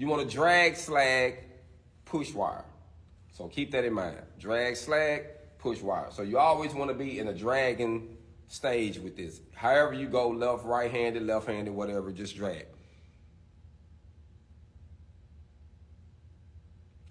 you want to drag, slag, push wire. So keep that in mind. Drag, slag, push wire. So you always want to be in a dragging stage with this. However you go, left, right-handed, left-handed, whatever, just drag.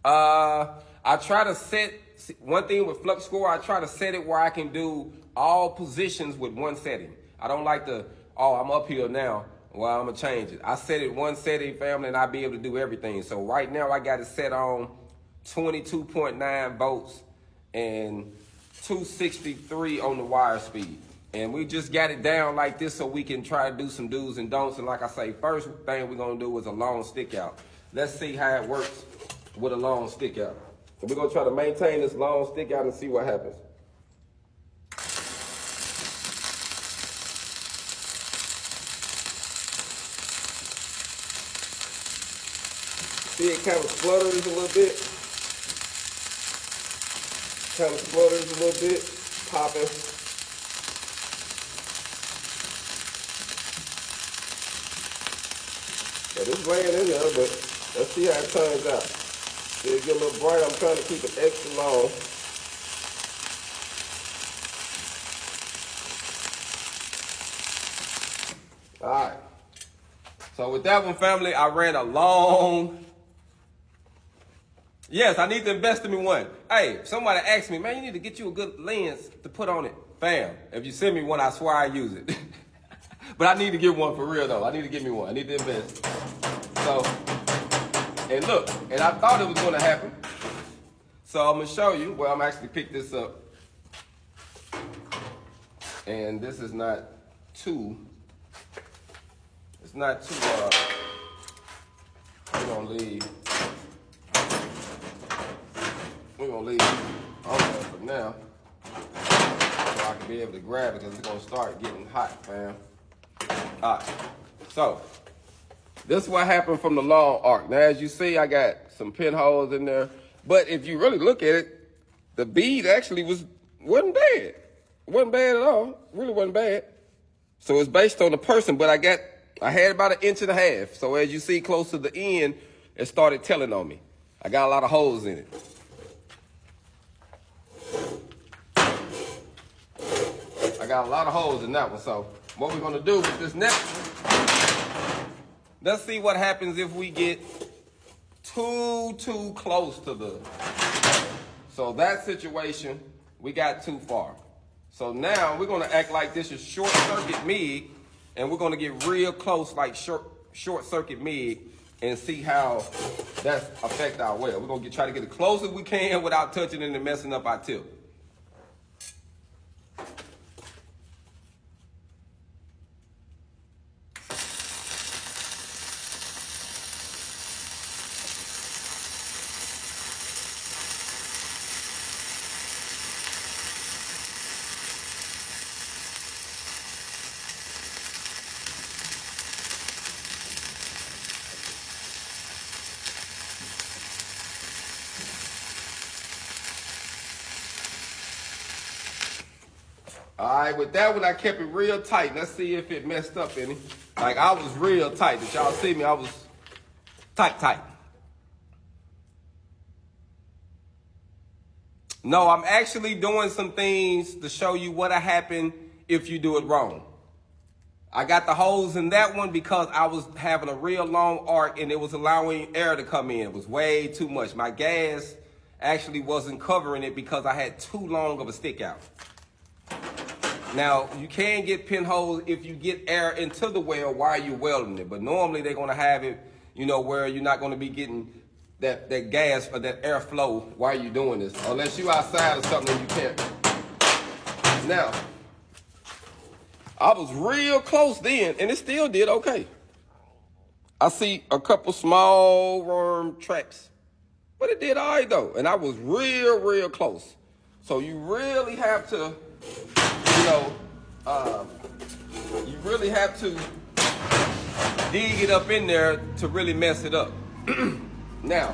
I try to set, one thing with FCAW, I try to set it where I can do all positions with one setting. I don't like to, oh, I'm up here now, well, I'm going to change it. I set it one setting, family, and I'll be able to do everything. So right now I got it set on 22.9 volts and 263 on the wire speed. And we just got it down like this so we can try to do some do's and don'ts. And like I say, first thing we're going to do is a long stick out. Let's see how it works with a long stick out. And we're going to try to maintain this long stick out and see what happens. See, it kind of splutters a little bit. Kind of splutters a little bit, popping. But it's laying in there, but let's see how it turns out. See, it get a little bright. I'm trying to keep it extra long. All right. So with that one, family, I ran a long. Yes, I need to invest in me one. Hey, somebody asked me, man, you need to get you a good lens to put on it. Fam, if you send me one, I swear I use it. But I need to get one for real, though. I need to get me one. I need to invest. So, and look, and I thought it was going to happen. So I'm going to show you where I'm actually pick this up. And this is not too, it's not too, we're going to leave. We're going to leave on there for now so I can be able to grab it because it's going to start getting hot, fam. All right, so this is what happened from the long arc. Now, as you see, I got some pinholes in there, but if you really look at it, the bead actually wasn't bad. It wasn't bad at all. Really wasn't bad. So it's based on the person, but I had about 1.5 inches. So as you see close to the end, it started telling on me. I got a lot of holes in it. I got a lot of holes in that one. So what we're gonna do with this next one, let's see what happens if we get too close to the, so that situation, we got too far. So now we're gonna act like this is short circuit MIG, and we're gonna get real close like short circuit MIG and see how that affect our weld. We're gonna try to get as close as we can without touching it and messing up our tip. All right, with that one, I kept it real tight. Let's see if it messed up any. Like, I was real tight. Did y'all see me? I was tight. No, I'm actually doing some things to show you what'll happen if you do it wrong. I got the holes in that one because I was having a real long arc and it was allowing air to come in. It was way too much. My gas actually wasn't covering it because I had too long of a stick out. Now, you can get pinholes if you get air into the weld while you're welding it, but normally they're going to have it, you know, where you're not going to be getting that gas or that airflow while you're doing this, unless you're outside or something, you can't. Now, I was real close then, and it still did okay. I see a couple small worm tracks, but it did all right though, and I was real close. So you really have to, you really have to dig it up in there to really mess it up. Now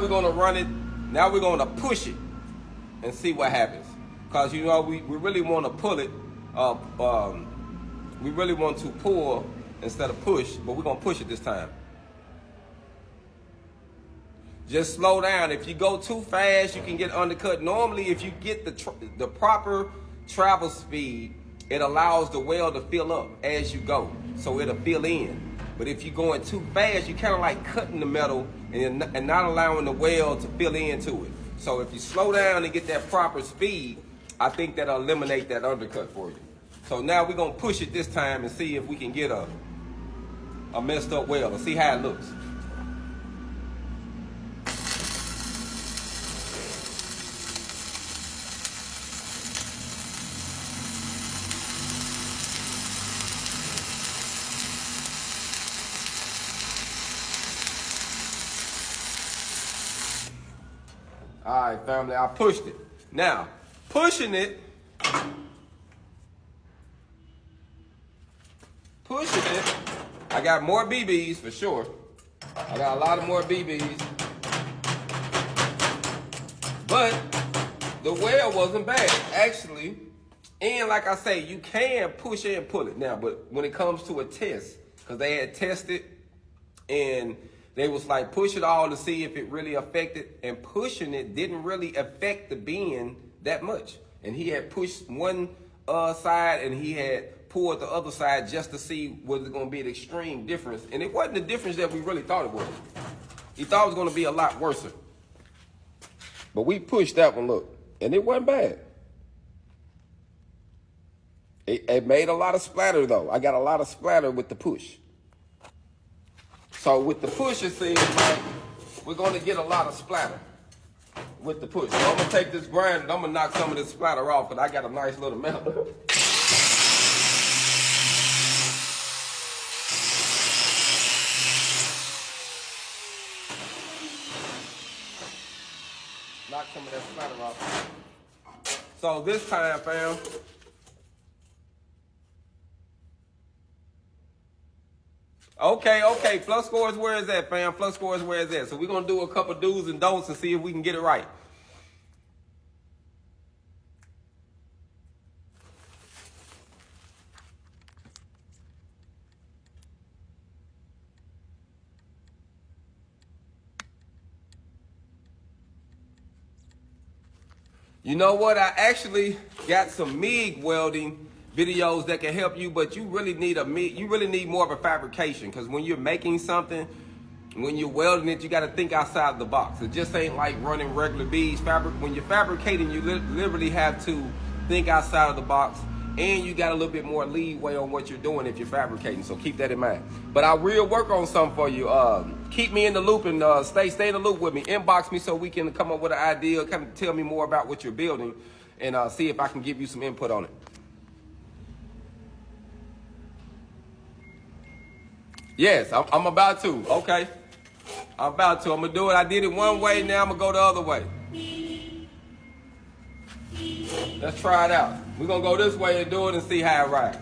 we're gonna run it. Now we're gonna push it and see what happens. Cause we really want to pull it. We really want to pull instead of push, but we're gonna push it this time. Just slow down. If you go too fast, you can get undercut. Normally, if you get the proper travel speed, it allows the weld to fill up as you go, so it'll fill in. But if you're going too fast, you're kind of like cutting the metal and not allowing the weld to fill into it. So if you slow down and get that proper speed, I think that'll eliminate that undercut for you. So now we're gonna push it this time and see if we can get a messed up weld and see how it looks. All right, family, I pushed it. Now, pushing it, I got more BBs for sure. I got a lot of more BBs. But the weld wasn't bad, actually. And like I say, you can push and pull it now, but when it comes to a test, because they had tested and they was like, push it all to see if it really affected, and pushing it didn't really affect the bend that much. And he had pushed one side and he had pulled the other side just to see was it going to be an extreme difference. And it wasn't the difference that we really thought it was. He thought it was going to be a lot worse. But we pushed that one, look, and it wasn't bad. It made a lot of splatter, though. I got a lot of splatter with the push. So with the push, it seems like we're going to get a lot of splatter with the push. So I'm going to take this grinder and I'm going to knock some of this splatter off, because I got a nice little melt. Knock some of that splatter off. So this time, fam, Okay, Flux Scores, where is that, fam? Flux Scores, where is that? So we're going to do a couple do's and don'ts and see if we can get it right. You know what? I actually got some MIG welding videos that can help you, but you really need more of a fabrication, because when you're making something, when you're welding it, you got to think outside the box. It just ain't like running regular beads. When you're fabricating, you literally have to think outside of the box, and you got a little bit more leeway on what you're doing if you're fabricating. So keep that in mind. But I will work on something for you. Keep me in the loop and stay in the loop with me. Inbox me so we can come up with an idea, kind of tell me more about what you're building, and see if I can give you some input on it. Yes, I'm about to. Okay. I'm about to. I'm going to do it. I did it one way. Now I'm going to go the other way. Let's try it out. We're going to go this way and do it and see how it rides.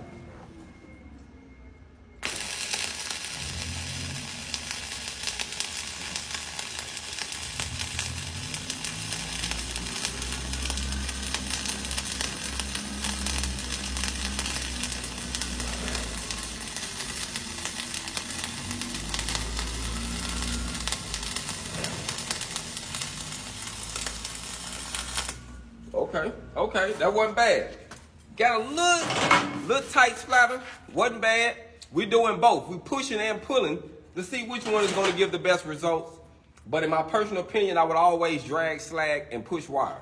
Okay, that wasn't bad. Got a little tight splatter, wasn't bad. We're doing both. We're pushing and pulling to see which one is going to give the best results. But in my personal opinion, I would always drag, slag, and push wire.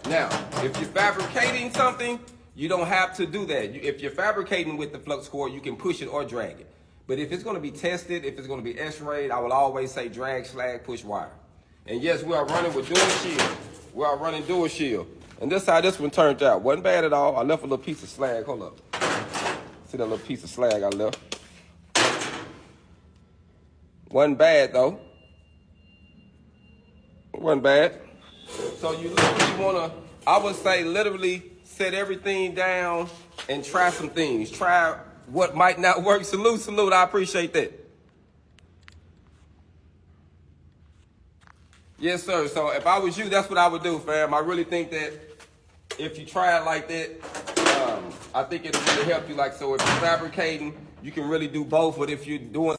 Now, if you're fabricating something, you don't have to do that. If you're fabricating with the flux core, you can push it or drag it. But if it's going to be tested, if it's going to be x-rayed, I will always say drag, slag, push wire. And yes, we are running with dual shield. We are running dual shield. And this is how this one turned out. Wasn't bad at all. I left a little piece of slag. Hold up. See that little piece of slag I left? Wasn't bad, though. Wasn't bad. So you literally want to, I would say, literally set everything down and try some things. Try what might not work. Salute. I appreciate that. Yes, sir. So if I was you, that's what I would do, fam. I really think that if you try it like that, I think it'll really help you. Like, so if you're fabricating you can really do both. But if you're doing